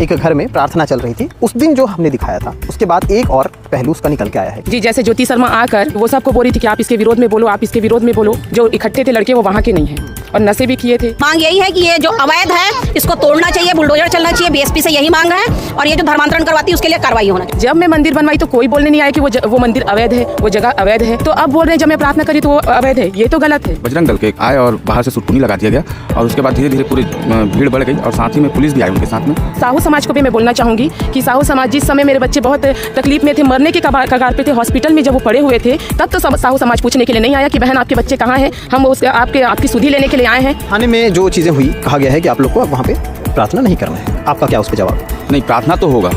एक घर में प्रार्थना चल रही थी। उस दिन जो हमने दिखाया था, उसके बाद एक और पहलू उसका निकल के आया है। जी, जैसे ज्योति शर्मा आकर वो सबको बोल रही थी कि आप इसके विरोध में बोलो, आप इसके विरोध में बोलो। जो इकट्ठे थे लड़के वो वहाँ के नहीं हैं और नशे भी किए थे। मांग यही है कि ये जो अवैध है इसको तोड़ना चाहिए, बुलडोजर चलना चाहिए। बीएसपी से यही मांग है और ये जो धर्मांतरण करवाती है उसके लिए कार्रवाई होना चाहिए। जब मैं मंदिर बनवाई तो कोई बोलने नहीं आया कि वो मंदिर अवैध है, वो जगह अवैध है। तो अब बोल रहे हैं जब मैं प्रार्थना करी तो वो अवैध है, ये तो गलत है। बजरंग दल के आए और बाहर से सुटकुनी लगा दिया गया और उसके बाद धीरे धीरे पूरी भीड़ बढ़ गई और साथ ही में पुलिस भी आई उनके साथ में। साहू समाज को भी मैं बोलना चाहूँगी कि साहू समाज जिस समय मेरे बच्चे बहुत तकलीफ में थे, मरने के कगार पे थे, हॉस्पिटल में जब वो पड़े हुए थे, तब तो साहू समाज पूछने के लिए नहीं आया कि बहन आपके बच्चे कहाँ हैं, हम आपकी सुधि लेने के लिए आए हैं। थाने में जो चीज़ें हुई, कहा गया है कि आप लोग को वहाँ पे प्रार्थना नहीं करना है। आपका क्या उस पर जवाब? नहीं, प्रार्थना तो होगा।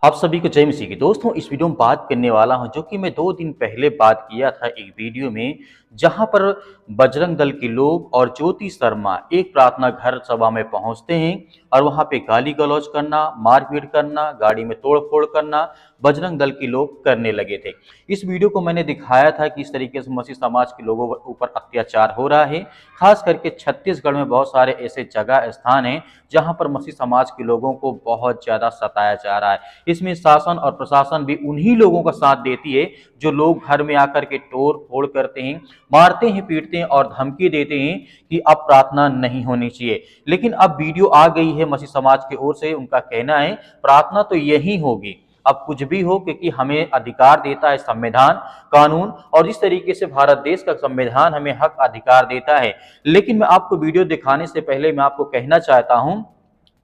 आप सभी को जय मसीह की। दोस्तों, इस वीडियो में बात करने वाला हूं जो कि मैं 2 दिन पहले बात किया था एक वीडियो में, जहां पर बजरंग दल के लोग और ज्योति शर्मा एक प्रार्थना घर सभा में पहुंचते हैं और वहां पे गाली गलौज करना, मारपीट करना, गाड़ी में तोड़फोड़ करना बजरंग दल के लोग करने लगे थे। इस वीडियो को मैंने दिखाया था कि इस तरीके से मसीह समाज के लोगों के ऊपर अत्याचार हो रहा है। खास करके छत्तीसगढ़ में बहुत सारे ऐसे जगह स्थान हैं जहां पर मसीह समाज के लोगों को बहुत ज्यादा सताया जा रहा है। इसमें शासन और प्रशासन भी उन्हीं लोगों का साथ देती है जो लोग घर में आकर के तोड़ फोड़ करते हैं, मारते हैं, पीटते हैं और धमकी देते हैं कि अब प्रार्थना नहीं होनी चाहिए। लेकिन अब वीडियो आ गई है मसीह समाज की ओर से, उनका कहना है प्रार्थना तो यही होगी, अब कुछ भी हो, क्योंकि हमें अधिकार देता है संविधान, कानून, और इस तरीके से भारत देश का संविधान हमें हक अधिकार देता है। लेकिन मैं आपको वीडियो दिखाने से पहले मैं आपको कहना चाहता हूं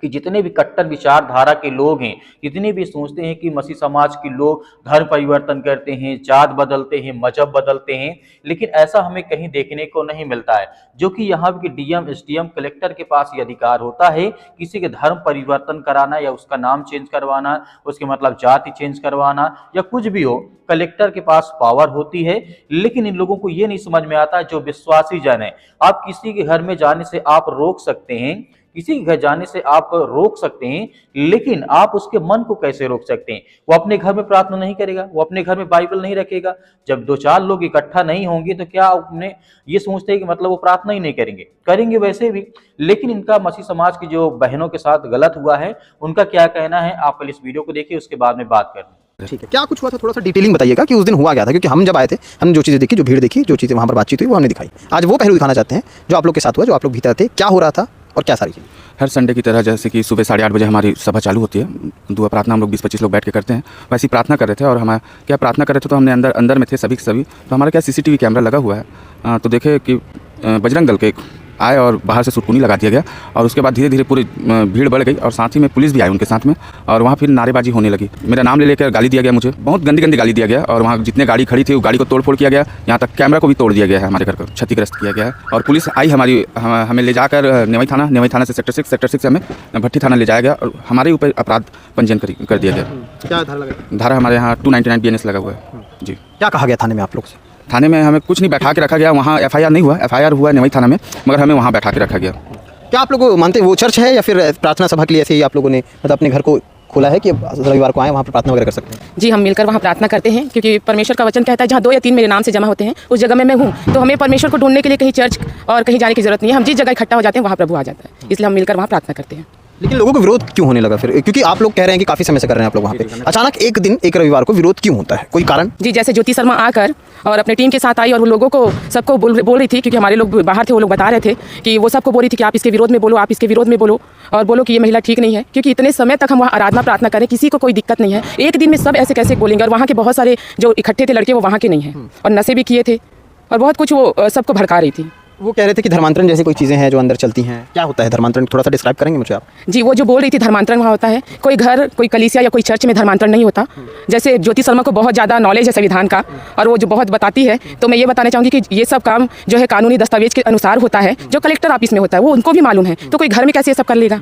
कि जितने भी कट्टर विचारधारा के लोग हैं, जितने भी सोचते हैं कि मसीह समाज के लोग धर्म परिवर्तन करते हैं, जात बदलते हैं, मजहब बदलते हैं, लेकिन ऐसा हमें कहीं देखने को नहीं मिलता है। जो कि यहाँ के डीएम, एसडीएम, कलेक्टर के पास ये अधिकार होता है किसी के धर्म परिवर्तन कराना या उसका नाम चेंज करवाना, उसके मतलब जाति चेंज करवाना या कुछ भी हो, कलेक्टर के पास पावर होती है। लेकिन इन लोगों को ये नहीं समझ में आता जो विश्वासी जन है, आप किसी के घर में जाने से आप रोक सकते हैं, किसी के घर जाने से आप रोक सकते हैं, लेकिन आप उसके मन को कैसे रोक सकते हैं? वो अपने घर में प्रार्थना नहीं करेगा, वो अपने घर में बाइबल नहीं रखेगा। जब 2-4 लोग इकट्ठा नहीं होंगे तो क्या अपने ये सोचते हैं कि मतलब वो प्रार्थना ही नहीं करेंगे? करेंगे वैसे भी। लेकिन इनका मसीह समाज की जो बहनों के साथ गलत हुआ है, उनका क्या कहना है, आप पहले इस वीडियो को देखिए, उसके बाद में बात करनी। ठीक है, क्या कुछ हुआ था? थोड़ा सा डिटेलिंग बताइएगा कि उस दिन हुआ क्या था, क्योंकि हम जब आए थे हमने जो चीज़ें देखी, जो भीड़ देखी, जो चीज़ें वहाँ पर बातचीत हुई, वो हमने दिखाई। आज वो पहलू दिखाना चाहते हैं जो आप लोग के साथ हुआ, जो आप लोग भीतर थे, क्या हो रहा था और क्या सारी चीज़। हर संडे की तरह जैसे कि सुबह 8:30 बजे हमारी सभा चालू होती है, दुआ प्रार्थना हम लोग 20-25 लोग बैठ के करते हैं, वैसे ही प्रार्थना कर रहे थे। और हम क्या प्रार्थना कर रहे थे तो हमने अंदर में थे सभी के सभी, तो हमारा क्या सीसीटीवी कैमरा लगा हुआ है, तो देखे कि बजरंग दल के आए और बाहर से सुटकुनी लगा दिया गया और उसके बाद धीरे धीरे पूरी भीड़ बढ़ गई और साथ ही में पुलिस भी आई उनके साथ में और वहाँ फिर नारेबाजी होने लगी। मेरा नाम ले लेकर गाली दिया गया, मुझे बहुत गंदी गंदी गाली दिया गया और वहाँ जितने गाड़ी खड़ी थी वो गाड़ी को तोड़फोड़ किया गया, यहाँ तक कैमरा को भी तोड़ दिया गया है, हमारे घर को क्षतिग्रस्त किया गया है। और पुलिस आई हमें ले जाकर नेवई थाना से सेक्टर 6 से हमें भट्टी थाना ले जाया गया और हमारे ऊपर अपराध पंजीयन कर दिया गया। क्या धारा लगा? धारा हमारे यहाँ 299 BNS लगा हुआ है जी। क्या कहा गया थाने में आप लोग से? थाने में हमें कुछ नहीं, बैठा के रखा गया। वहाँ FIR नहीं हुआ, FIR हुआ नेवई थाना में, मगर हमें वहाँ बैठा के रखा गया। क्या आप लोग मानते वो चर्च है या फिर प्रार्थना सभा के लिए ऐसे ही आप लोगों ने मतलब अपने घर को खोला है कि रविवार को आए वहाँ पर प्रार्थना वगैरह कर सकते हैं? जी, हम मिलकर वहाँ प्रार्थना करते हैं क्योंकि परमेश्वर का वचन कहता है जहाँ 2 या 3 मेरे नाम से जमा होते हैं उस जगह में मैं हूँ। तो हमें परमेश्वर को ढूंढने के लिए कहीं चर्च और कहीं जाने की जरूरत नहीं है, हम जिस जगह इकट्ठा हो जाते हैं वहाँ प्रभु आ जाता है, इसलिए हम मिलकर वहाँ प्रार्थना करते हैं। लेकिन लोगों को विरोध क्यों होने लगा फिर? क्योंकि आप लोग कह रहे हैं कि काफ़ी समय से कर रहे हैं आप लोग वहाँ पे, अचानक एक दिन एक रविवार को विरोध क्यों होता है? कोई कारण? जी, जैसे ज्योति शर्मा आकर और अपने टीम के साथ आई और वो लोगों को सबको बोल रही थी, क्योंकि हमारे लोग बाहर थे, वो लोग बता रहे थे कि वो सबको बोल रही थी कि आप इसके विरोध में बोलो, आप इसके विरोध में बोलो और बोलो कि ये महिला ठीक नहीं है, क्योंकि इतने समय तक हम वहाँ आराधना प्रार्थना करें, किसी को कोई दिक्कत नहीं है। एक दिन में सब ऐसे कैसे बोलेंगे? और वहाँ के बहुत सारे जो इकट्ठे थे लड़के वो वहाँ के नहीं हैं और नशे भी किए थे और बहुत कुछ वो सबको भड़का रही थी। वो कह रहे थे कि धर्मांतरण जैसी कोई चीज़ें हैं जो अंदर चलती हैं। क्या होता है धर्मांतरण? थोड़ा सा डिस्क्राइब करेंगे मुझे आप? जी, वो जो बोल रही थी धर्मांतरण वहाँ होता है, कोई घर, कोई कलीसिया या कोई चर्च में धर्मांतरण नहीं होता। जैसे ज्योति शर्मा को बहुत ज़्यादा नॉलेज है संविधान का और वो जो बहुत बताती है, तो मैं ये बताना चाहूँगी कि ये सब काम जो है कानूनी दस्तावेज के अनुसार होता है, जो कलेक्टर ऑफिस में होता है वो उनको भी मालूम है, तो कोई घर में कैसे ये सब कर लेगा?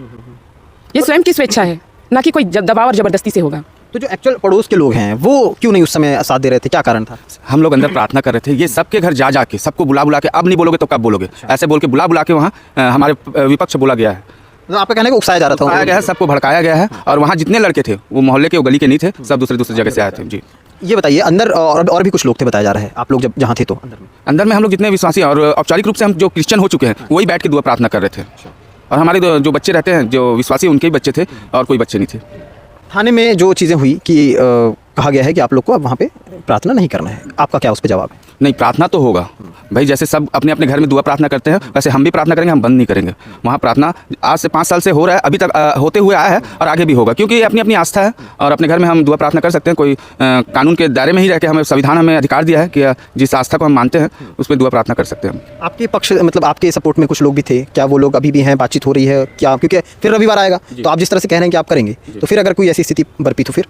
ये स्वयं की स्वेच्छा है, ना कि कोई दबाव और ज़बरदस्ती से होगा। तो जो एक्चुअल पड़ोस के लोग हैं वो क्यों नहीं उस समय साथ दे रहे थे? क्या कारण था? हम लोग अंदर प्रार्थना कर रहे थे, ये सबके घर जा के सबको बुला के, अब नहीं बोलोगे तो कब बोलोगे, ऐसे बोल के बुला के वहाँ हमारे विपक्ष बोला गया है। तो आपका कहने को उकसाया जा रहा था? उकसाया गया है, सबको भड़काया गया है और वहाँ जितने लड़के थे वो मोहल्ले के, वो गली के नहीं थे, सब दूसरे जगह से आए थे जी। ये बताइए, अंदर और भी कुछ लोग थे बताया जा रहा है, आप लोग जब जहाँ थे तो अंदर में हम लोग जितने विश्वासी और औपचारिक रूप से हम जो क्रिश्चियन हो चुके हैं वही बैठ के दुआ प्रार्थना कर रहे थे। और हमारे जो बच्चे रहते हैं, जो विश्वासी, उनके ही बच्चे थे और कोई बच्चे नहीं थे। थाने में जो चीज़ें हुई कि कहा गया है कि आप लोग को अब वहाँ पे प्रार्थना नहीं करना है, आपका क्या उस पर जवाब है? नहीं, प्रार्थना तो होगा भाई, जैसे सब अपने अपने घर में दुआ प्रार्थना करते हैं वैसे हम भी प्रार्थना करेंगे, हम बंद नहीं करेंगे। वहाँ प्रार्थना आज से 5 साल से हो रहा है, अभी तक होते हुए आया है और आगे भी होगा, क्योंकि ये अपनी अपनी आस्था है और अपने घर में हम दुआ प्रार्थना कर सकते हैं। कोई कानून के दायरे में ही रह के हमें संविधान हमें अधिकार दिया है कि जिस आस्था को हम मानते हैं उसमें दुआ प्रार्थना कर सकते हैं। आपके पक्ष मतलब आपके सपोर्ट में कुछ लोग भी थे, क्या वो लोग अभी भी हैं, बातचीत हो रही है क्या? क्योंकि फिर रविवार आएगा तो आप जिस तरह से कह रहे हैं कि आप करेंगे, तो फिर अगर कोई ऐसी स्थिति बरपी तो फिर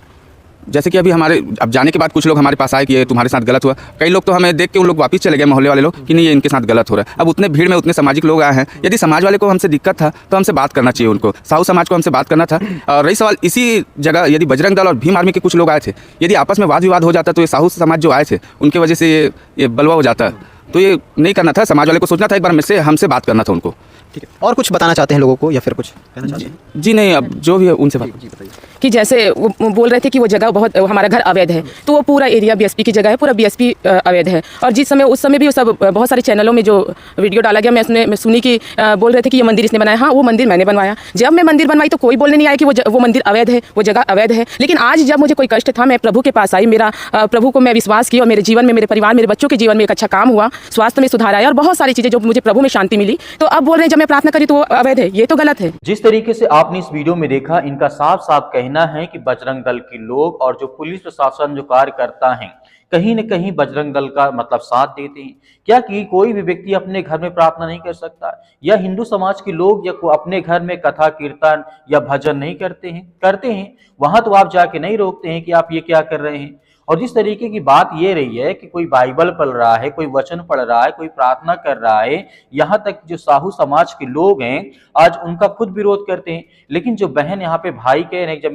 जैसे कि अभी हमारे अब जाने के बाद कुछ लोग हमारे पास आए कि ये तुम्हारे साथ गलत हुआ, कई लोग तो हमें देख के उन लोग वापस चले गए, मोहल्ले वाले लोग, कि नहीं ये इनके साथ गलत हो रहा है। अब उतने भीड़ में उतने सामाजिक लोग आए हैं, यदि समाज वाले को हमसे दिक्कत था तो हमसे बात करना चाहिए, उनको साहू समाज को हमसे बात करना था। और रही सवाल इसी जगह यदि बजरंग दल और भीम आर्मी के कुछ लोग आए थे, यदि आपस में वाद विवाद हो जाता तो ये साहू समाज जो आए थे उनकी वजह से ये बलवा हो जाता, तो ये नहीं करना था। समाज वाले को सोचना था, एक बार हमसे बात करना था उनको। ठीक है, और कुछ बताना चाहते हैं लोगों को या फिर कुछ कहना चाहते हैं? जी नहीं, अब जो भी है उनसे बात। कि जैसे वो बोल रहे थे कि वो जगह बहुत हमारा घर अवैध है, तो वो पूरा एरिया बीएसपी की जगह है, पूरा बीएसपी अवैध है। और जिस समय उस समय भी सब बहुत सारे चैनलों में जो वीडियो डाला गया, मैं सुनी कि बोल रहे थे कि ये मंदिर इसने बनाया। हाँ, वो मंदिर मैंने बनवाया। जब मैं मंदिर बनवाई तो कोई बोलने नहीं आया कि वो मंदिर अवैध है, वो जगह अवैध है। लेकिन आज जब मुझे कोई कष्ट था, मैं प्रभु के पास आई, मेरा प्रभु को मैं विश्वास किया और मेरे जीवन में, मेरे परिवार, मेरे बच्चों के जीवन में एक अच्छा काम हुआ, स्वास्थ्य में सुधार आया और बहुत सारी चीज़ें जो मुझे प्रभु में शांति मिली। तो अब बोल रहे हैं जब मैं प्रार्थना करी तो वो अवैध है, ये तो गलत है। जिस तरीके से आपने इस वीडियो में देखा, इनका साफ साफ कहना है कि बजरंग दल के लोग और जो पुलिस प्रशासन जो कार्यकर्ता हैं, कहीं न कहीं बजरंग दल का मतलब साथ देते हैं। क्या कि कोई भी व्यक्ति अपने घर में प्रार्थना नहीं कर सकता, या हिंदू समाज के लोग या अपने घर में कथा कीर्तन या भजन नहीं करते हैं, वहां तो आप जाके नहीं रोकते हैं कि आप ये क्या कर रहे हैं। और जिस तरीके की बात ये रही है कि कोई बाइबल पढ़ रहा है, कोई वचन पढ़ रहा है, कोई प्रार्थना कर रहा है, यहाँ तक जो साहू समाज के लोग हैं आज उनका खुद विरोध करते हैं। लेकिन जो बहन यहाँ पे भाई कह रहे हैं, जब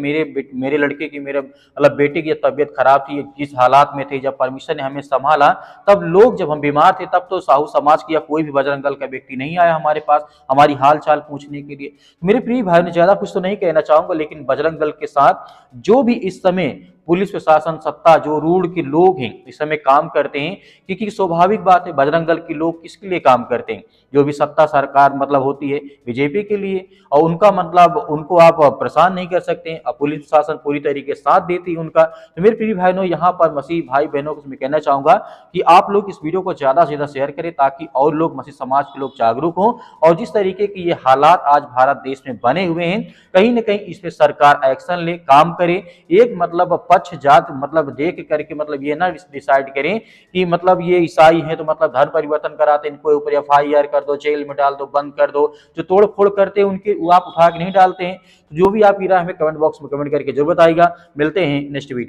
मेरे लड़के की, मेरे मतलब बेटे की तबीयत खराब थी, जिस हालात में थे, जब परमेश्वर ने हमें संभाला, तब लोग जब हम बीमार थे तब तो साहू समाज की या कोई भी बजरंग दल का व्यक्ति नहीं आया हमारे पास हमारी हाल चाल पूछने के लिए। मेरे प्रिय भाई ने ज्यादा कुछ तो नहीं कहना चाहूंगा, लेकिन बजरंग दल के साथ जो भी इस समय पुलिस प्रशासन सत्ता जो रूढ़ के लोग हैं इस समय काम करते हैं, क्योंकि स्वाभाविक बात है बजरंग दल के लोग किसके लिए काम करते हैं, जो भी सत्ता सरकार मतलब होती है बीजेपी के लिए, और उनका मतलब उनको आप परेशान नहीं कर सकते हैं। अब पुलिस प्रशासन पूरी तरीके साथ देती है उनका। तो मेरे प्रिय भाइयों, यहाँ पर मसीह भाई बहनों को मैं कहना चाहूंगा कि आप लोग इस वीडियो को ज्यादा से ज्यादा शेयर करें ताकि और लोग मसीह समाज के लोग जागरूक हों। और जिस तरीके की ये हालात आज भारत देश में बने हुए हैं, कहीं ना कहीं इस पे सरकार एक्शन ले, काम करे। एक मतलब पक्ष जात मतलब देख करके मतलब ये ना डिसाइड करें कि मतलब ये ईसाई हैं तो मतलब धर्म परिवर्तन कराते, इनको ऊपर FIR कर दो, जेल में डाल दो, बंद कर दो। जो तोड़ फोड़ करते हैं उनके वो आप उठा के नहीं डालते हैं। तो जो भी आप इरा हमें कमेंट बॉक्स में कमेंट करके जरूर बताइएगा। मिलते हैं नेक्स्ट वीडियो।